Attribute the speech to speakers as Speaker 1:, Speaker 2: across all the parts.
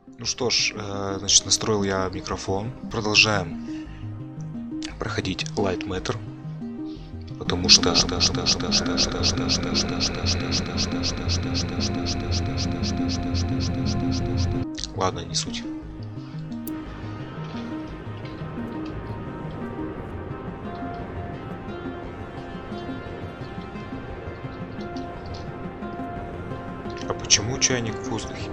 Speaker 1: Ну что ж, значит, настроил я микрофон. Продолжаем проходить Lightmatter. Потому что... Ладно, не суть. А почему чайник в воздухе?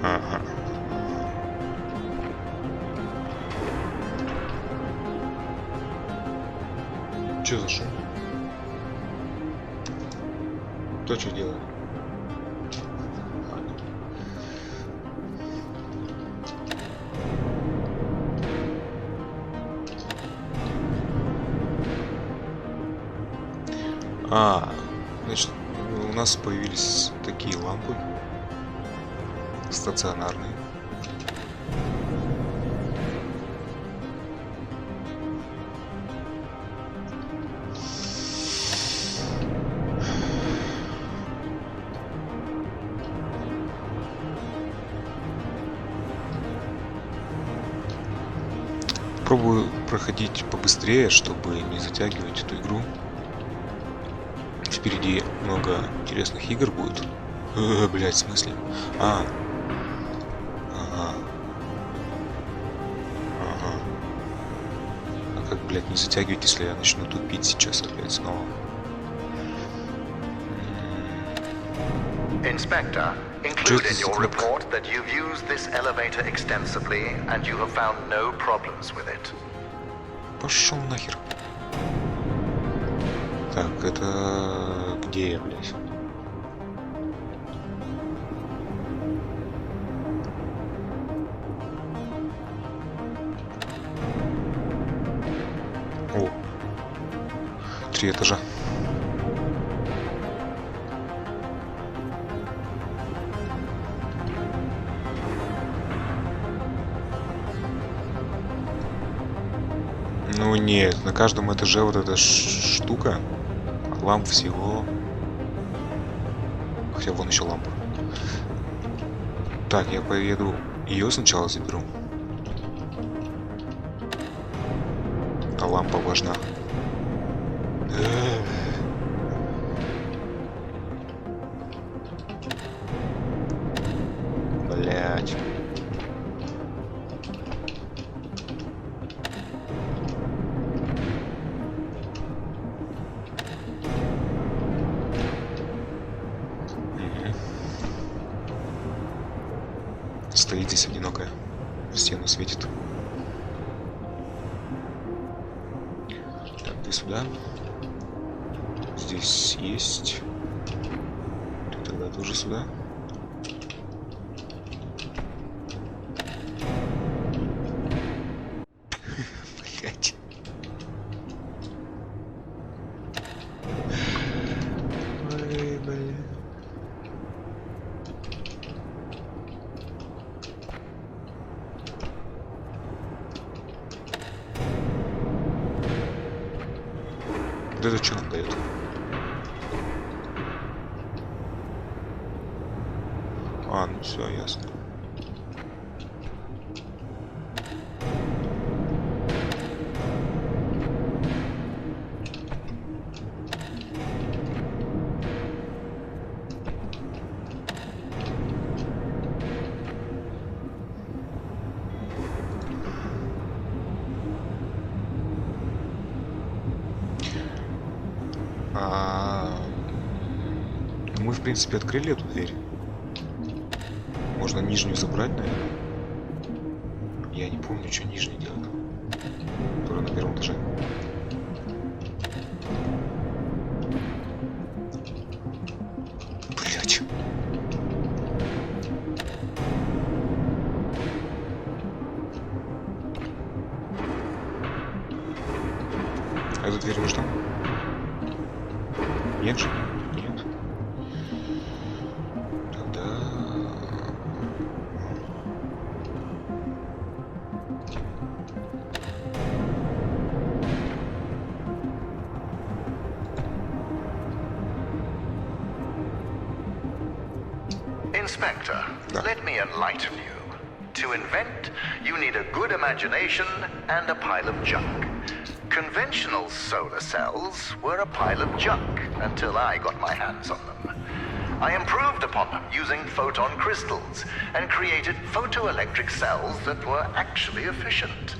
Speaker 1: Ага. Че за шум? Кто что делает? Значит, у нас появились такие лампы стационарные. Пробую проходить побыстрее, чтобы не затягивать эту игру. Впереди много интересных игр будет. Блять, в смысле? Ага. А как, блять, не затягивать, если я начну тупить сейчас опять снова?
Speaker 2: Inspector, include in your report that you've used this elevator extensively and you have found no problems with it.
Speaker 1: Пошел нахер. Так, это где я, блядь? О, 3 этажа. Ну нет, на каждом этаже вот эта штука. Ламп всего. Хотя вон еще лампа. Так, я поеду. Ее сначала заберу. А лампа важна. Блять. Стоит здесь одинокая. В стену светит. Так, ты сюда. Здесь есть. Ты тогда тоже сюда. Блять. Ой, блин. Вот это что нам дает? А, ну все, ясно. Мы, в принципе, открыли эту дверь. Можно нижнюю забрать, наверное. Я не помню, что нижний делает. Которая на первом этаже. Блять. А эта дверь нужна? Нет же? Нет. Тогда...
Speaker 2: Inspector, let me enlighten you. To invent, you need a good imagination and a pile of junk. Conventional solar cells were a pile of junk until I got my hands on them. I improved upon them using photon crystals and created photoelectric cells that were actually efficient.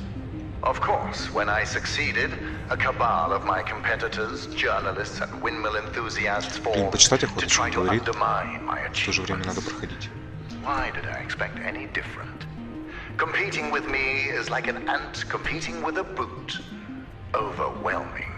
Speaker 2: Of course, when I succeeded, a cabal of my competitors, journalists and windmill enthusiasts formed to try to undermine my achievements. Why did I expect any different? Competing with me is like an ant competing with a boot. Overwhelming.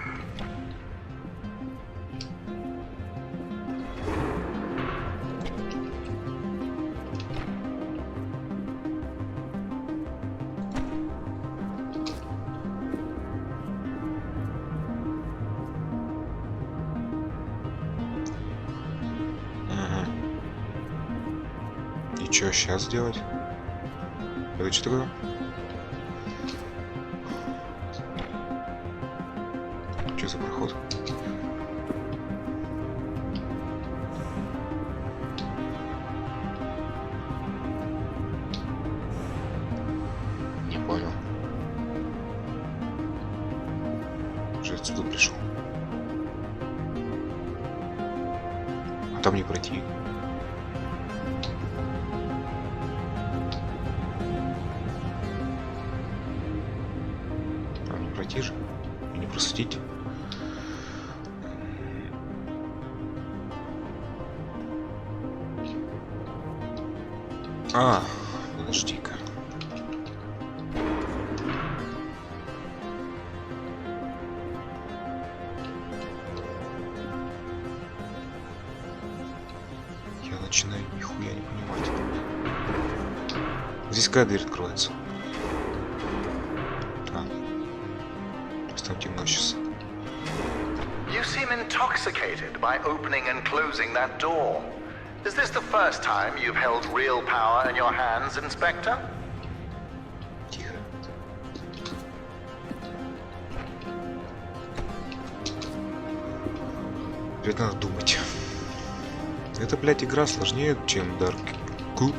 Speaker 1: И что сейчас делать? Это что такое? Что за проход? Не понял. Уже отсюда пришел. А там не пройти. Там не пройти же. И не просветить. А, подожди-ка. Я начинаю нихуя не понимать. Здесь какая дверь откроется? А. Там темно сейчас.
Speaker 2: You seem intoxicated by opening and closing that door. Is this the first time you've held real power in your hands, Inspector?
Speaker 1: Тихо. Опять надо думать. Это, блядь, игра сложнее, чем Dark Q.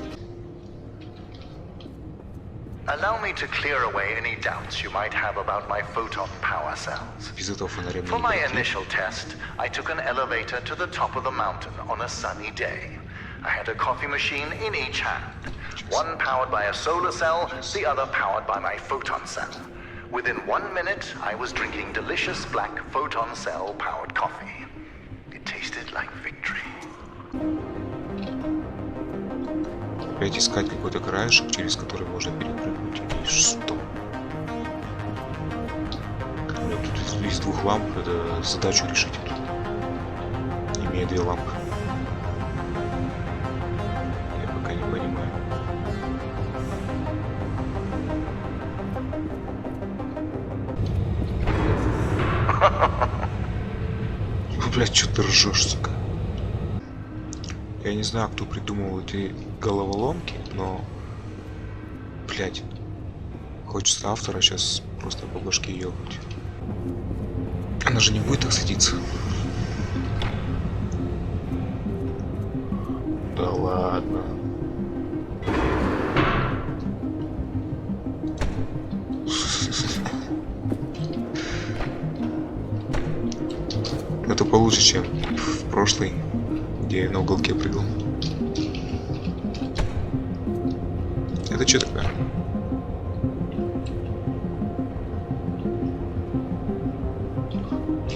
Speaker 2: Allow me to clear away any doubts you might have about my photon power cells.
Speaker 1: Без этого фонаря
Speaker 2: For my initial test, I took an elevator to the top of the mountain on a sunny day. I had a coffee machine in each hand, one powered by a solar cell, the other powered by my photon cell. Within 1 minute, I was drinking delicious black photon cell powered coffee. It tasted like victory.
Speaker 1: Опять искать какой-то краешек, через который можно перепрыгнуть. И что? У меня тут из 2 ламп, это задачу решить тут. Имея 2 лампы. Я пока не понимаю. Блять, что ты ржешь, сука? Я не знаю, кто придумал эти головоломки, но, блять, хочется автора сейчас просто по башке ёбнуть. Она же не будет так садиться. Да ладно. Это получше, чем в прошлый, где я на уголке прыгал. Это что такое?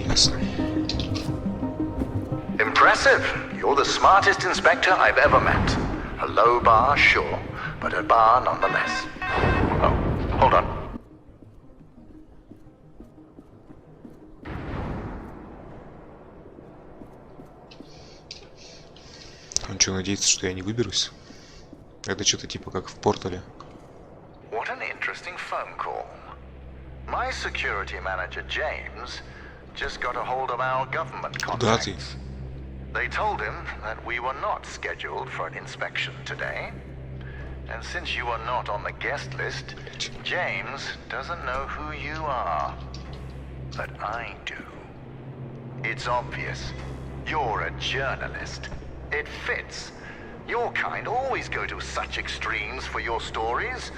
Speaker 1: Ясно.
Speaker 2: Impressive. You're the smartest inspector I've ever met. A low bar, sure, but a bar nonetheless. Oh, hold on.
Speaker 1: Он что, надеется, что я не выберусь? Это что-то типа как в портале.
Speaker 2: What an interesting phone call. My security manager, James, just got a hold of our government contacts. They told him that we were not scheduled for an inspection today. And since you are not on the guest list, James doesn't know who you are. But I do. It's obvious. You're a journalist. It fits. Your kind always go to such extremes for your stories.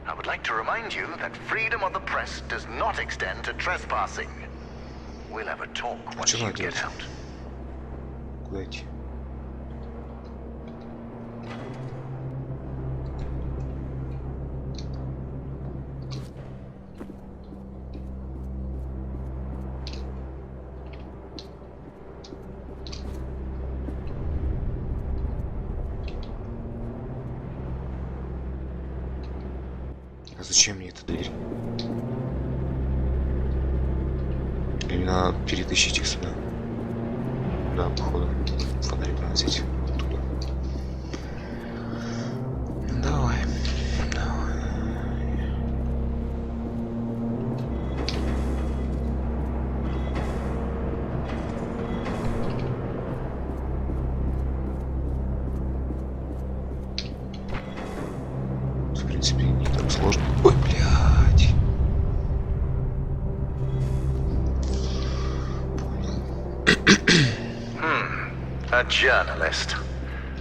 Speaker 2: I would like to remind you that freedom of the press does not extend to trespassing. We'll have a talk once you get out.
Speaker 1: Куда идти? А зачем мне эта дверь? Или надо перетащить их сюда? Да, походу. Фонарик надо взять оттуда. Давай. Давай. В принципе, не так сложно. Ой, блядь.
Speaker 2: A journalist.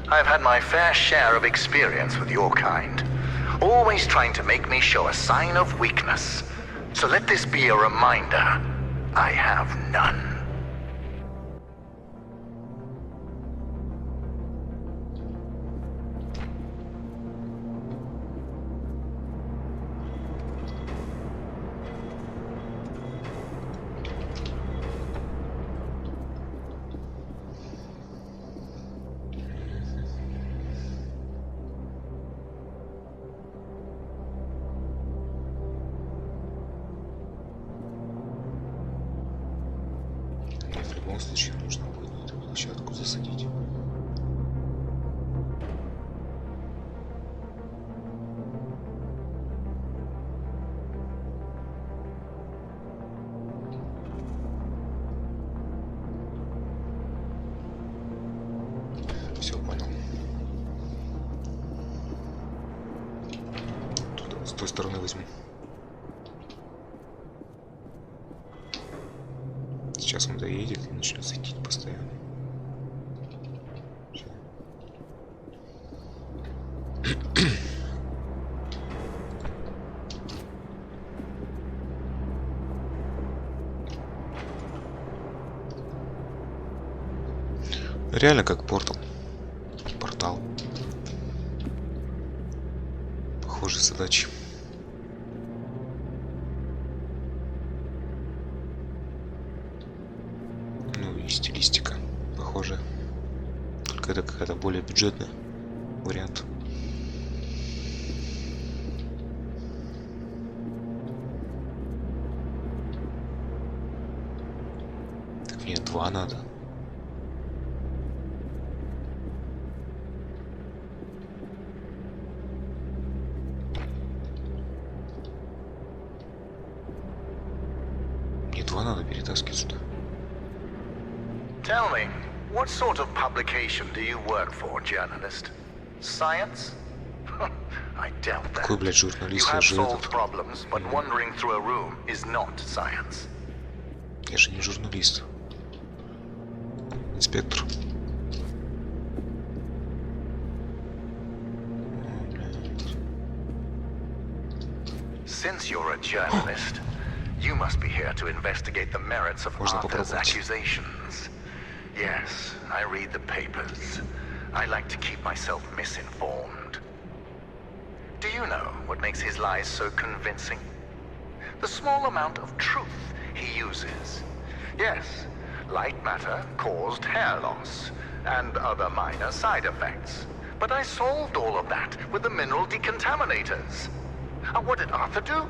Speaker 2: I've had my fair share of experience with your kind, always trying to make me show a sign of weakness. So let this be a reminder, I have none.
Speaker 1: В любом случае нужно будет эту площадку засадить. Все, понял. Тут, с той стороны возьму. Сейчас он доедет и начнет светить постоянно. Всё. Реально как портал. Портал. Похожие задачи. Стилистика похожая, только это какая-то более бюджетный вариант. Так мне 2 надо. Мне 2 надо перетаскивать сюда.
Speaker 2: Tell me, what sort of publication do you work for, journalist? Science? I doubt that.
Speaker 1: Какой, блядь,
Speaker 2: You
Speaker 1: журналист, я
Speaker 2: have
Speaker 1: же
Speaker 2: solved
Speaker 1: этот...
Speaker 2: problems, but wandering through a room is not science.
Speaker 1: Я же не журналист. Инспектор.
Speaker 2: Since you're a journalist, you must be here to investigate the merits of
Speaker 1: Можно
Speaker 2: Arthur's
Speaker 1: попробовать.
Speaker 2: accusations. Yes, I read the papers. I like to keep myself misinformed. Do you know what makes his lies so convincing? The small amount of truth he uses. Yes, Lightmatter caused hair loss and other minor side effects. But I solved all of that with the mineral decontaminators. And what did Arthur do?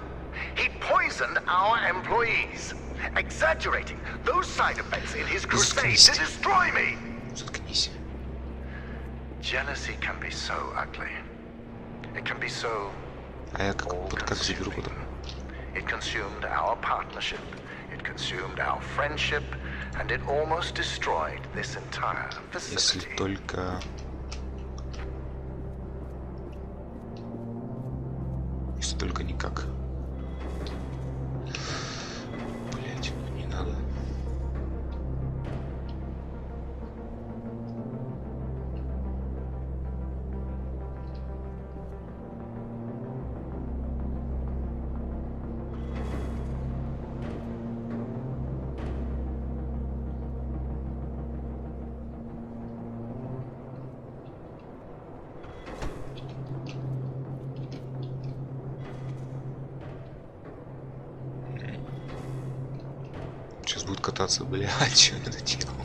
Speaker 2: He poisoned our employees, exaggerating those side effects in his crusade to destroy me.
Speaker 1: Заткнись.
Speaker 2: Jealousy can be so ugly. It can be so
Speaker 1: А я как заберу потом?
Speaker 2: It consumed our partnership, it consumed our friendship, and it almost destroyed this entire
Speaker 1: Если
Speaker 2: facility.
Speaker 1: только... Если только никак. Блять, не надо. Сейчас будет кататься, блядь, что я наделал?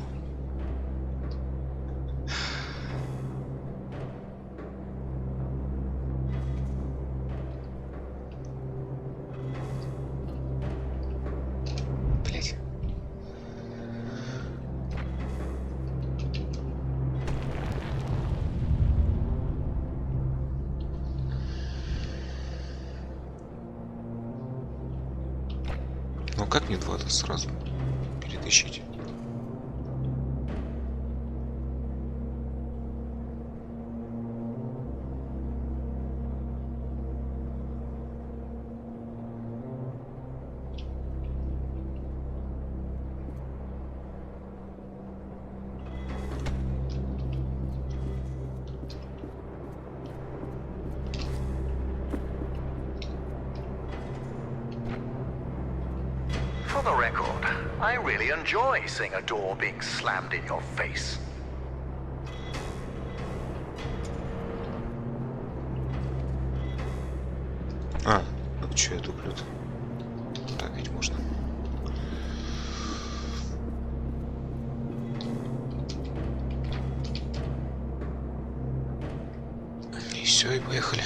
Speaker 1: Блядь. Ну как мне два-то сразу перетащить?
Speaker 2: For the record, I really enjoy seeing a door being slammed in your face.
Speaker 1: А, ну чё я туплю-то? Так ведь можно. И все, и поехали.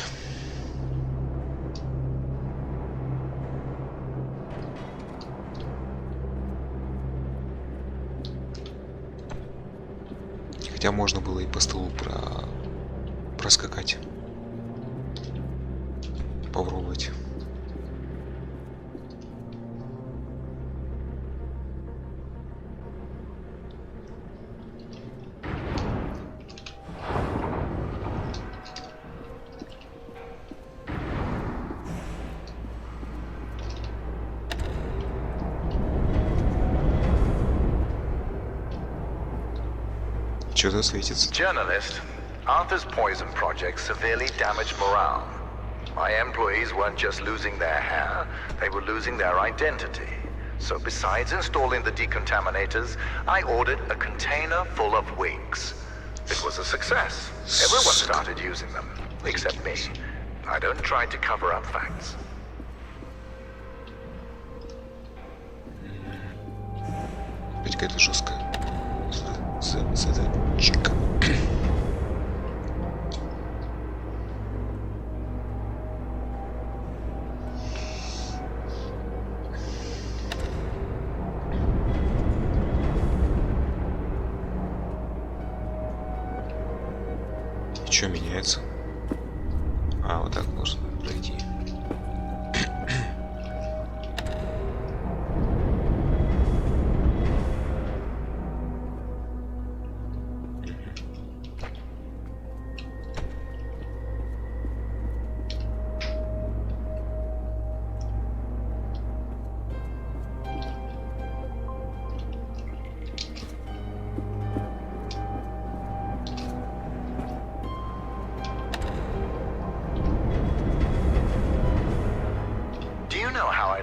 Speaker 1: Хотя можно было и по столу проскакать. Попробовать. Что-то светится.
Speaker 2: Journalist, Arthur's poison project severely damaged morale. My employees weren't just losing their hair, they were losing their identity. So besides installing the decontaminators, I ordered a container full of wigs. It was a success. Everyone started using them, except me. I don't try to cover up facts.
Speaker 1: Опять какая-то жесткая задачка. И что меняется? А, вот так можно пройти.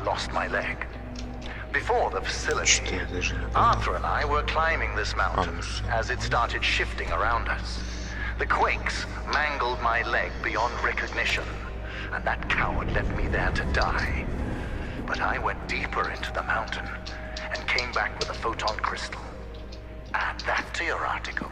Speaker 2: Lost my leg. Before the facility,
Speaker 1: Что даже не понял.
Speaker 2: Arthur and I were climbing this mountain as it started shifting around us. The quakes mangled my leg beyond recognition, and that coward left me there to die. But I went deeper into the mountain and came back with a photon crystal. Add that to your article.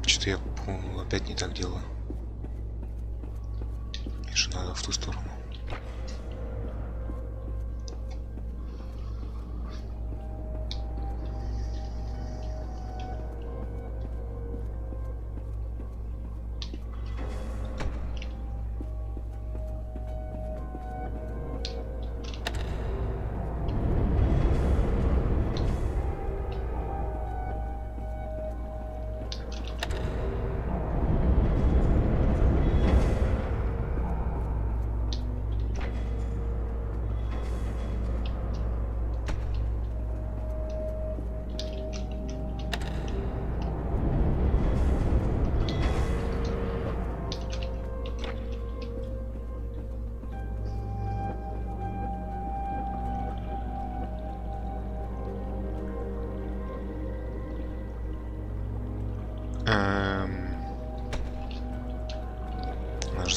Speaker 1: Что-то я, по-моему, опять не так делаю. Мне же надо в ту сторону.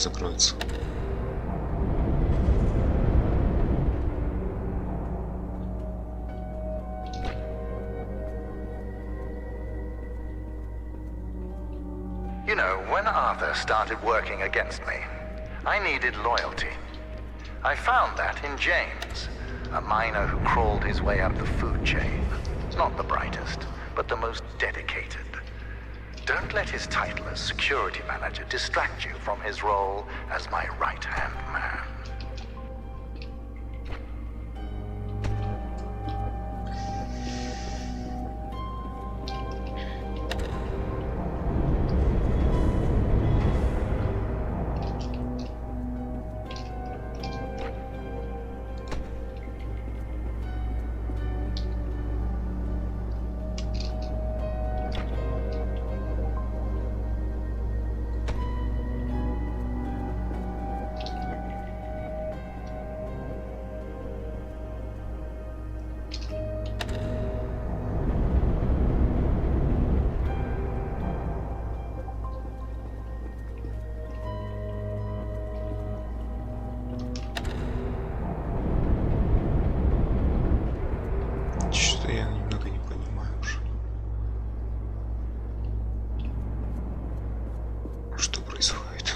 Speaker 1: закроется.
Speaker 2: You know, when Arthur started working against me, I needed loyalty. I found that in James, a miner who crawled his way up the food chain. Not the brightest, but the most dedicated. Don't let his title as security manager distract you from his role as my right-hand man.
Speaker 1: Что-то я немного не понимаю уже. Что происходит?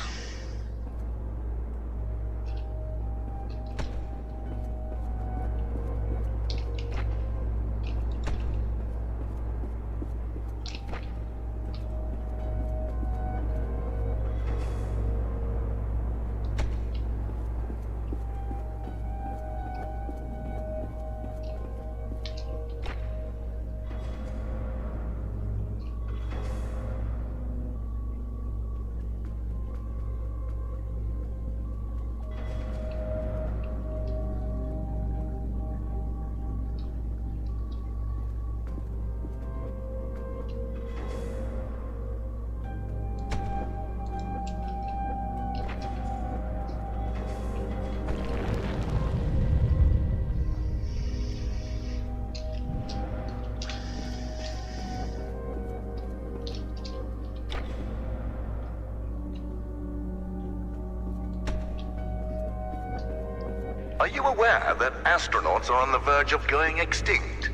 Speaker 2: Are you aware that astronauts are on the verge of going extinct?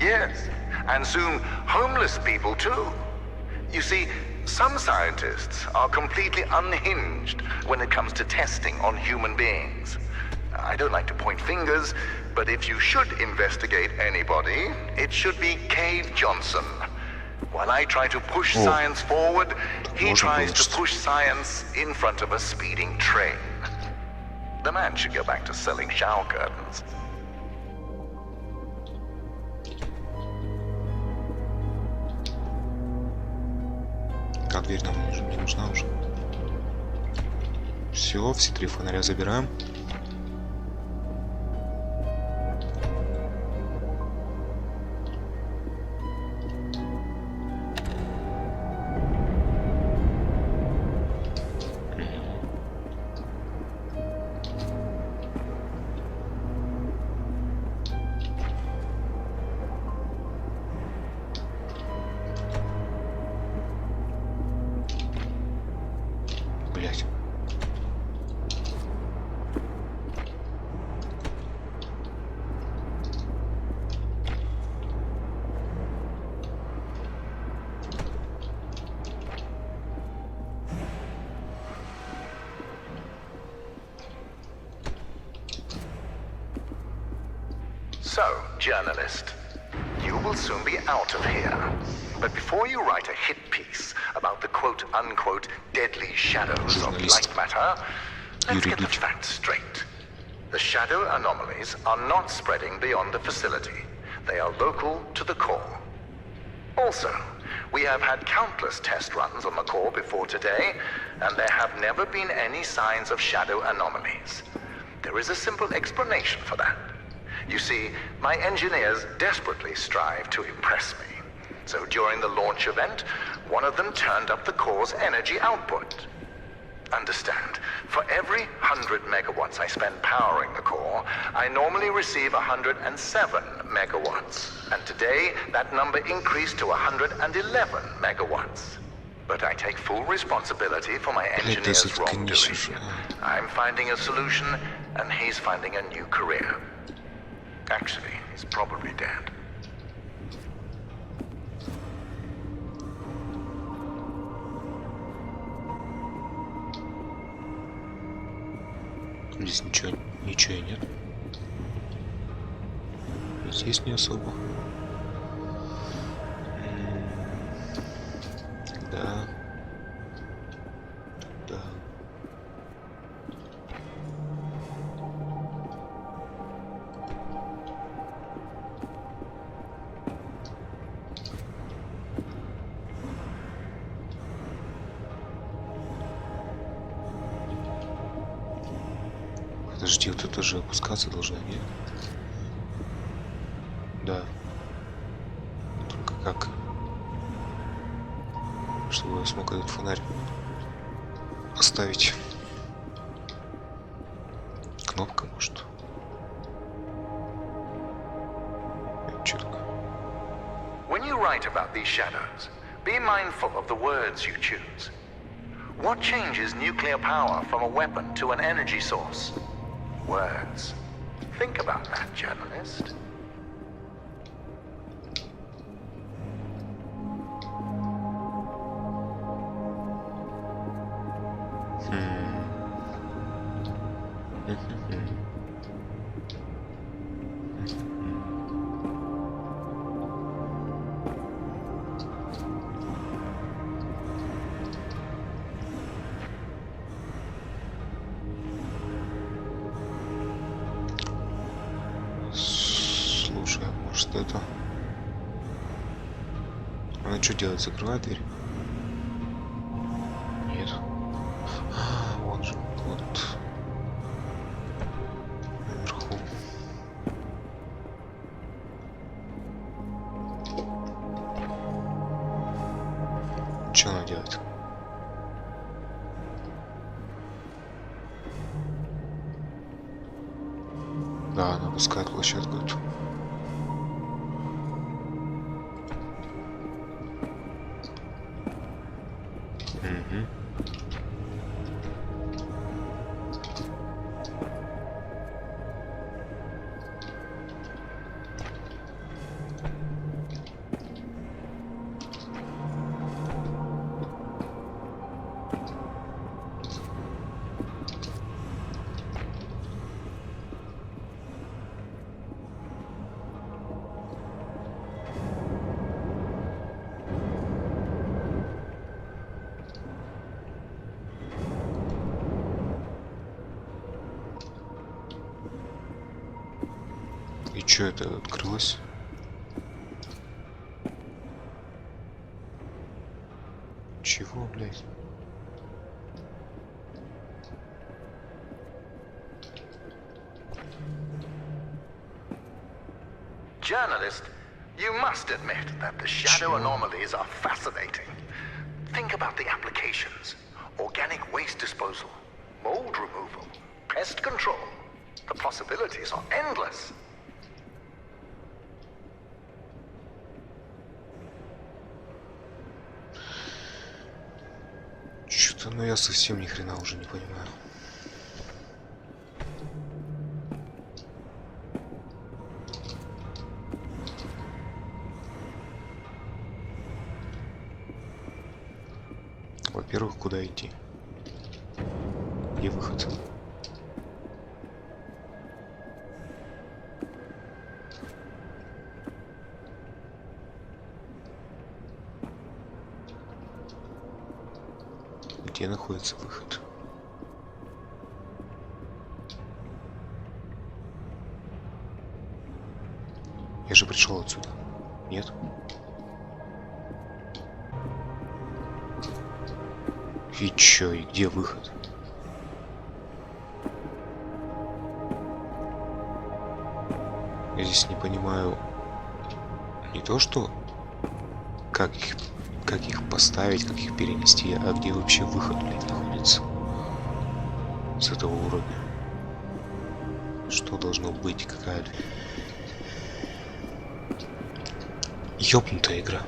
Speaker 2: Yes, and soon homeless people too. You see, some scientists are completely unhinged when it comes to testing on human beings. I don't like to point fingers, but if you should investigate anybody, it should be Cave Johnson. While I try to push science forward, he tries to push science in front of a speeding train. The man should go back to selling shower curtains.
Speaker 1: Так, дверь нам не нужна уже. Все 3 фонаря забираем. Блять.
Speaker 2: So, journalist, you will soon be out of here. But before you write a hit piece about the quote-unquote deadly shadows of Lightmatter, let's get the facts straight. The shadow anomalies are not spreading beyond the facility. They are local to the core. Also, we have had countless test runs on the core before today, and there have never been any signs of shadow anomalies. There is a simple explanation for that. You see, my engineers desperately strive to impress me. So during the launch event, one of them turned up the core's energy output. Understand, for every 100 megawatts I spend powering the core, I normally receive 107 megawatts. And today, that number increased to 111 megawatts. But I take full responsibility for my
Speaker 1: Блядь, да
Speaker 2: engineer's
Speaker 1: заткнись
Speaker 2: wrongdoing.
Speaker 1: уже.
Speaker 2: I'm finding a solution, and he's finding a new career. Actually, he's probably dead.
Speaker 1: Здесь ничего и нет. Здесь не особо. Да. Да. Подожди, вот это же опускаться должно, нет? Да. Только как? Чтобы я смог этот фонарь поставить. Кнопка, может? Чё такое?
Speaker 2: When you write about these shadows, be mindful of the words you choose. What changes nuclear power from a weapon to an energy source? Words. Think about that, journalist.
Speaker 1: Слушай, а может это... Она что делает? Закрывает дверь? Нет. А, вон же, вот. Наверху. Что она делает? Да, она пускает площадку эту. Угу. И чё это открылось? Чего, блядь?
Speaker 2: Journalist, you must admit that the shadow anomalies are fascinating. Think about the applications. Organic waste disposal, mold removal, pest control. The possibilities are endless.
Speaker 1: Что-то, ну я совсем ни хрена уже не понимаю. Во-первых, куда идти? Где выход? Где находится выход? Я же пришел отсюда. Нет? И чё, и где выход? Я здесь не понимаю не то, что как их поставить, как их перенести, а где вообще выход, блядь, находится с этого уровня. Что должно быть, какая-то ёбнутая игра.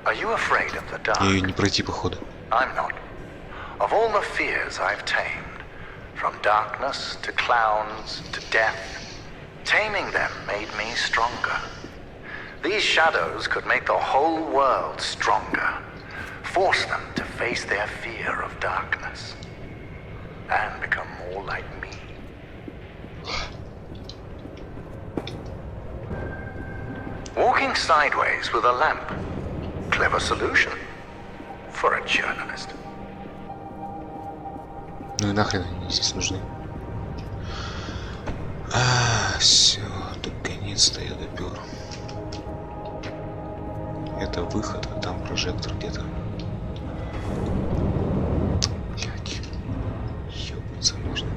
Speaker 2: Are you afraid of the dark?
Speaker 1: Ее не пройти, походу.
Speaker 2: I'm not. Of all the fears I've tamed, from darkness to clowns to death, taming them made me stronger. These shadows could make the whole world stronger, force them to face their fear of darkness, and become more like me. Walking sideways with a lamp. Clever solution for a journalist.
Speaker 1: Ну и нахрен они здесь нужны. Все, наконец-то я допер. Это выход, а там прожектор где-то. Блять. Ёбаться можно.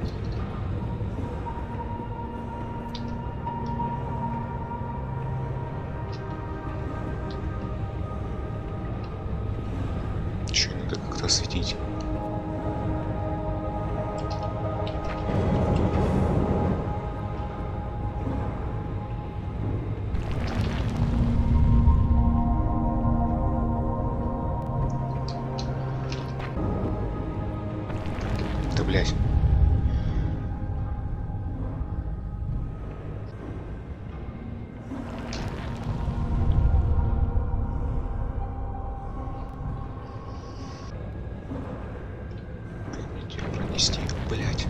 Speaker 1: Еще надо как-то осветить. Да блять. Как мне тебя пронести, блять.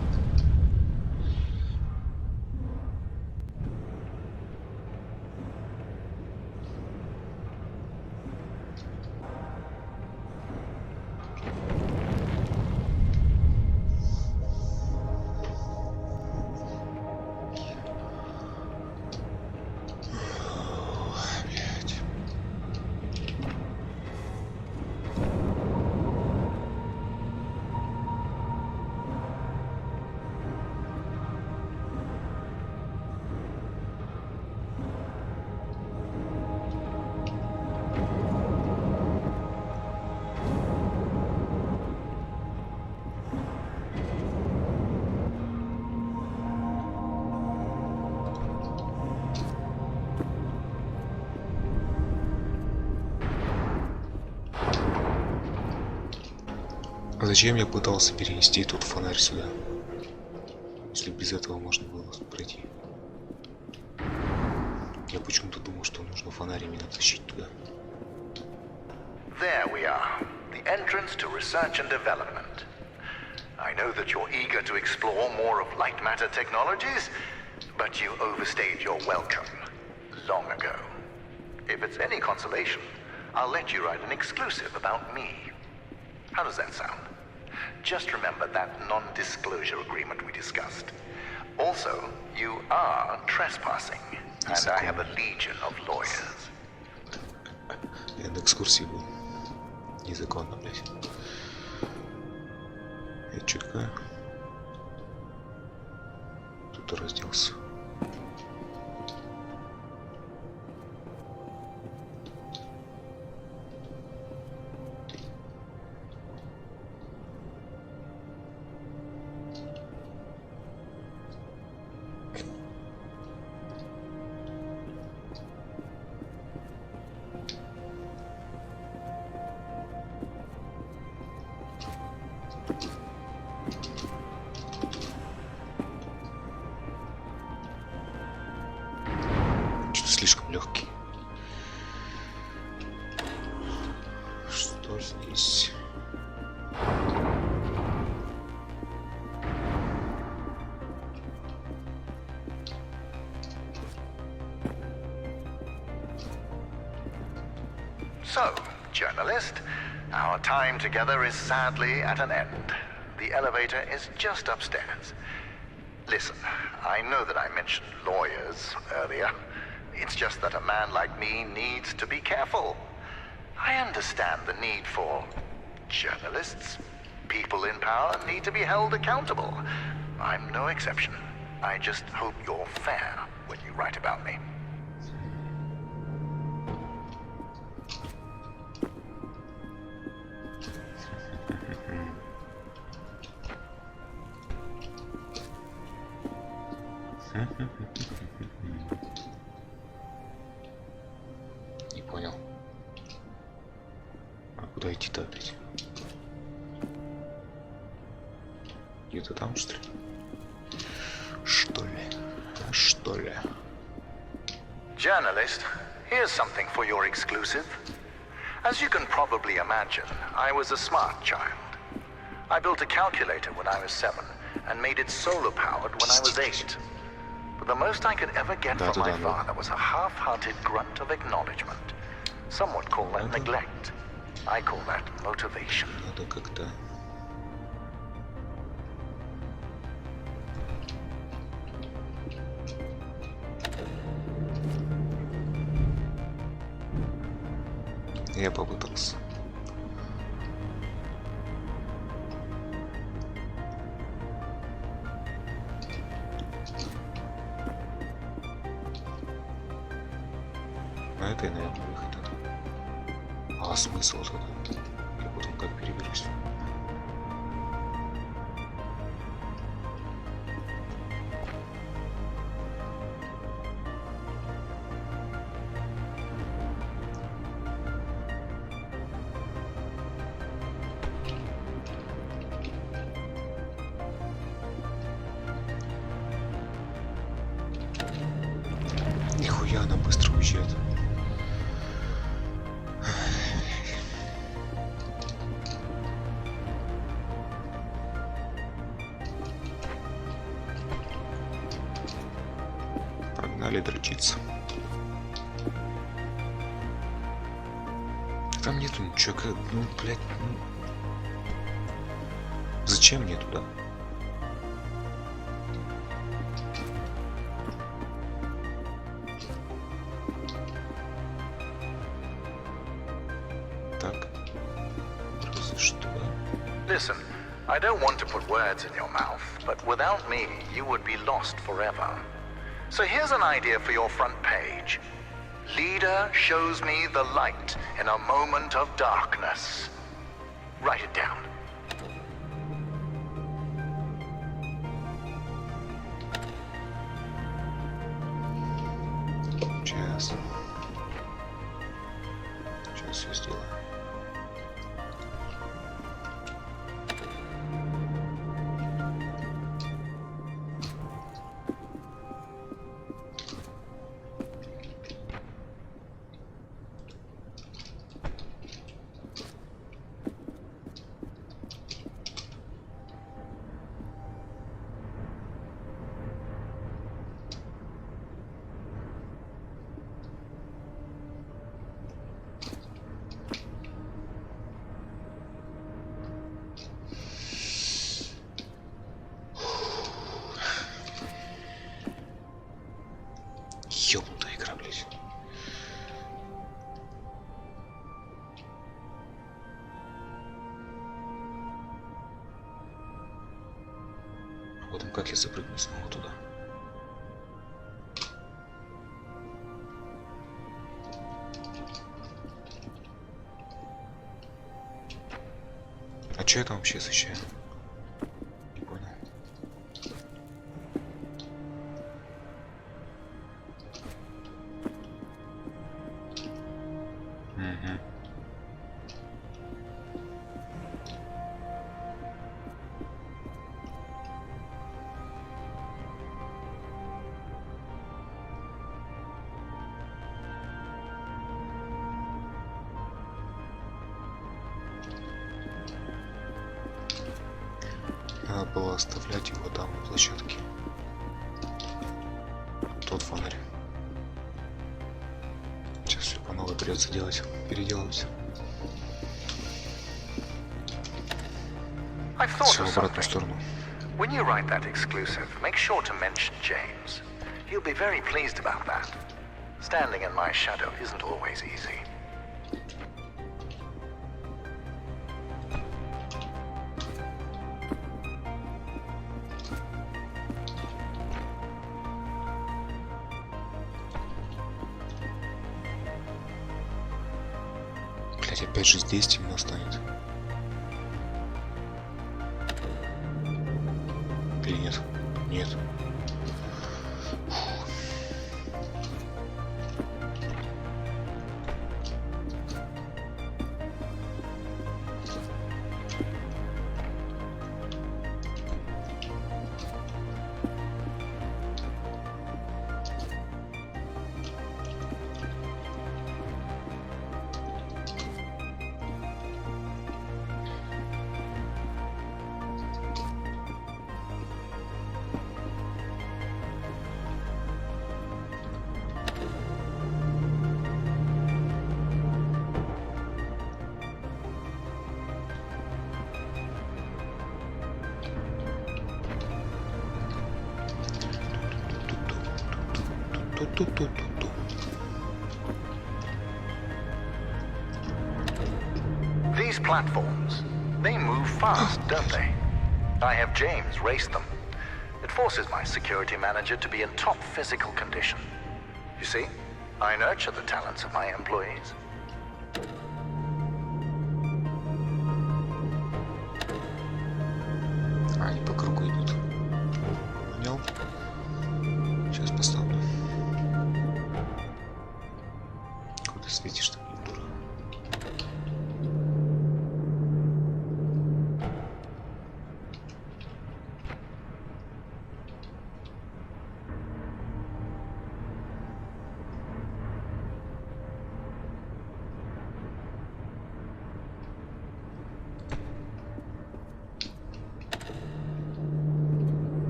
Speaker 1: А зачем я пытался перенести тот фонарь сюда? Если без этого можно было пройти. Я почему-то думал, что нужно фонарь именно тащить туда.
Speaker 2: There we are, the entrance to research and development. I know that you're eager to explore more of Lightmatter technologies, but you overstayed your welcome long ago. If it's any consolation, I'll let you write an exclusive about me. How does that sound? Just remember that non-disclosure agreement we discussed. Also, you are trespassing, and I have a legion of lawyers.
Speaker 1: Я на экскурсии был. Незаконно, блядь. Я чутка. Тут разделся. Что-то слишком легкий. Что здесь?
Speaker 2: So, journalist, our time together is sadly at an end. The elevator is just upstairs. Listen, I know that I mentioned lawyers earlier. It's just that a man like me needs to be careful. I understand the need for journalists. People in power need to be held accountable. I'm no exception. I just hope you're fair when you write about me.
Speaker 1: Не понял. найти-то опять? Где-то там, что ли? Что ли? Что ли?
Speaker 2: Journalist, here's something for your exclusive. As you can probably imagine, I was a smart child. I built a calculator when I was 7 and made it solar-powered when I was 8. But the most I could ever get from my father was a half-hearted grunt of acknowledgement. Some would call that neglect. I call that motivation.
Speaker 1: Надо как-то... Я попытался. На это и, наверное, выход. А смысл вот это? Я потом как переберусь? Нихуя она быстро уезжает. Погнали дрочиться. Там нету ничего, ну, блядь, ну... Зачем мне туда? Так. Разве что.
Speaker 2: Listen, I don't want to put words in your mouth, but without me, you would be lost forever. So here's an idea for your front page. Leader shows me the light in a moment of darkness. Write it down.
Speaker 1: Сейчас. Сейчас все сделаю. Ёбнутая игра, блядь. А потом как я запрыгну снова туда? А чё я там вообще защищаю? Не понял. Угу. Надо было оставлять его там на площадке. Тот фонарь. Сейчас все по новой придется делать, переделывать. Все в обратную сторону.
Speaker 2: When you write that exclusive, make sure to mention James. He'll be very pleased about that. Standing in my shadow isn't always easy.
Speaker 1: Блять, опять же здесь темно станет. Или нет? Нет. Ту-ту-ту-ту-ту.
Speaker 2: These platforms, they move fast, don't they? I have James race them. It forces my security manager to be in top physical condition. You see, I nurture the talents of my employees.
Speaker 1: Они по кругу идут. Понял? Сейчас поставлю. Куда светишь там, дура?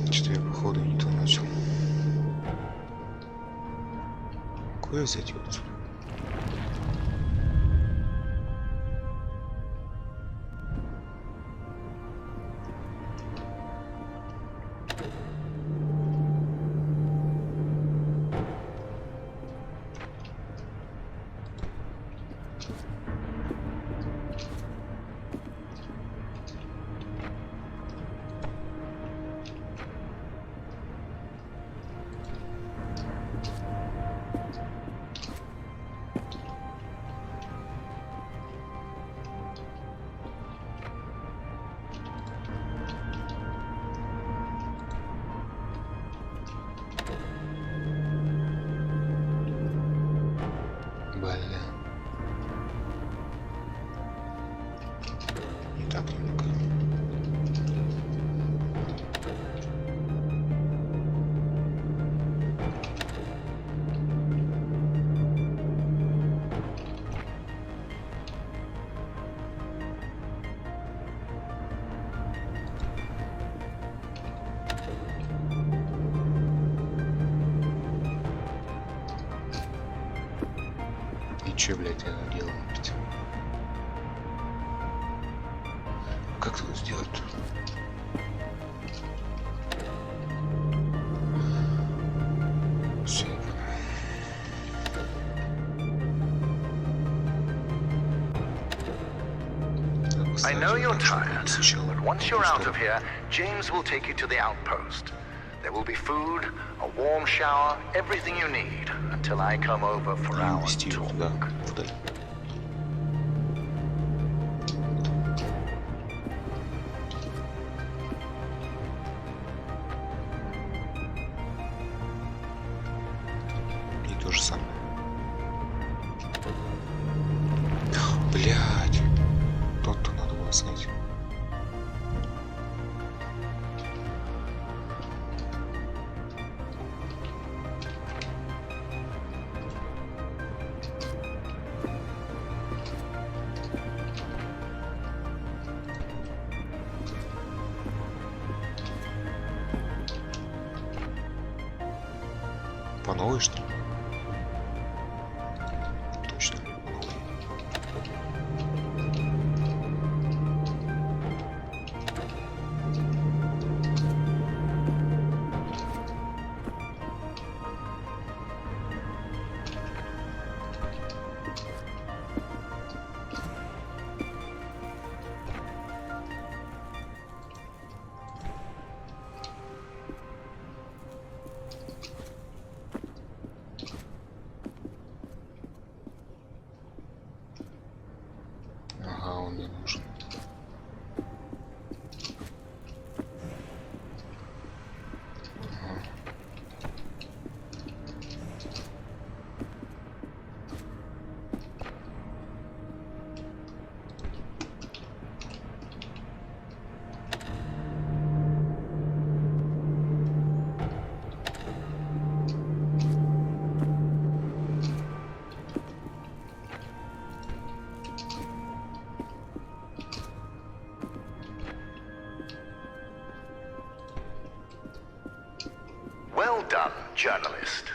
Speaker 1: Что-то я походу не то начал. Куда взять его отсюда? Бля. Не так немного. И чё, блядь, я делаю? Как это сделать? Всё, я понял.
Speaker 2: I know you're tired,
Speaker 1: Сначала.
Speaker 2: but once you're out of here, James will take you to the outpost. There will be food, a warm shower, everything you need until I come over for our
Speaker 1: Вести его туда,
Speaker 2: talk.
Speaker 1: вдаль. И то же самое. Блядь. Тот-то надо было снять. По новой, что ли? Точно, по новой. Ага, он мне нужен. Ага.
Speaker 2: Well done, journalist.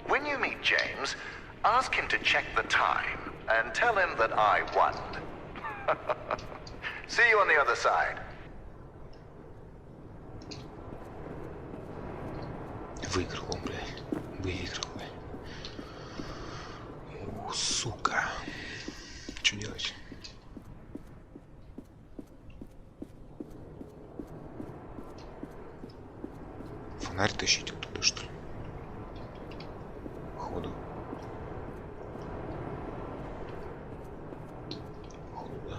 Speaker 2: When you meet James, Ask him to check the time and tell him that I won. See you on the other side.
Speaker 1: Выиграл он, блядь. Выиграл, блядь. О, сука. Что делать? Фонарь тащить оттуда, что ли? Походу. Походу, да.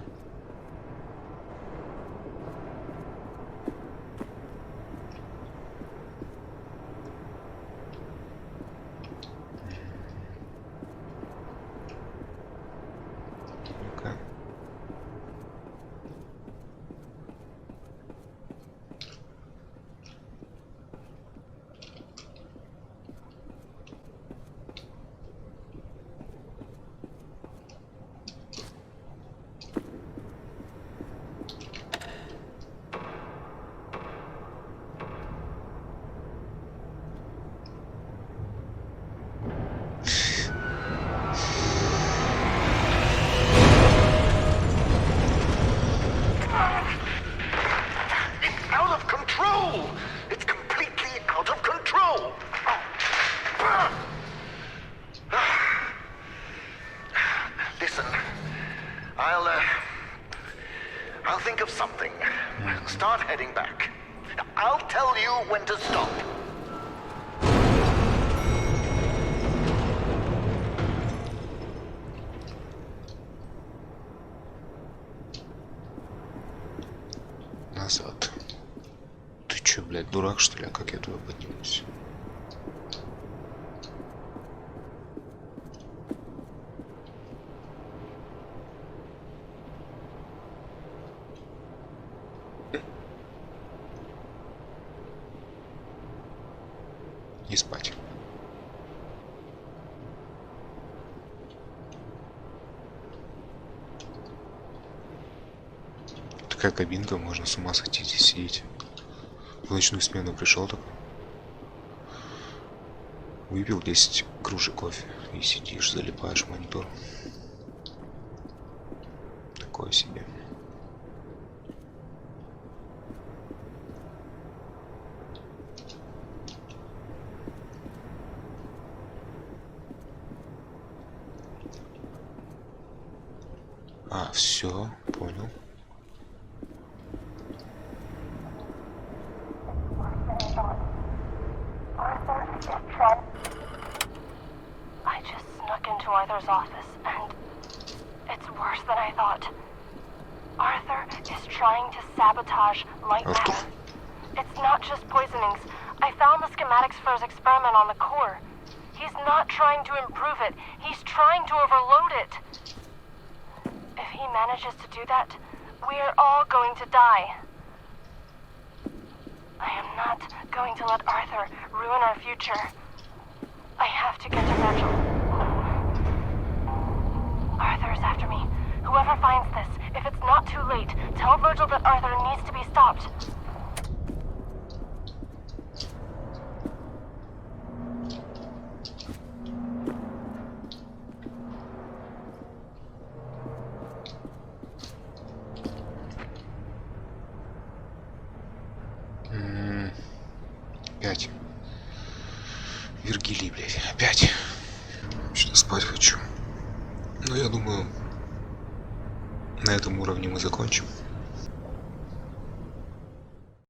Speaker 1: Ну-ка.
Speaker 2: It's out of control! It's completely out of control! Listen, I'll think of something. Start heading back. I'll tell you when to stop.
Speaker 1: Назад. Ты чё, блядь, дурак, что ли? А как я туда поднимусь? И спать. Такая кабинка, можно с ума сойти здесь сидеть. В ночную смену пришел такой. Выпил 10 кружек кофе и сидишь, залипаешь в монитор. Такое себе. А, все, понял.
Speaker 3: I just snuck into Arthur's office, and it's worse than I thought. Arthur is trying to sabotage Lightmatter. It's not just poisonings. I found the schematics for his experiment on the core. He's not trying to improve it. He's trying to overload it. If he manages to do that, we are all going to die. I am not going to let Arthur ruin our future. I have to get to Virgil. Arthur is after me. Whoever finds this, if it's not too late, tell Virgil that Arthur needs to be stopped.
Speaker 1: Опять. Вергилий, блядь. Опять. Что-то спать хочу. Но я думаю, на этом уровне мы закончим.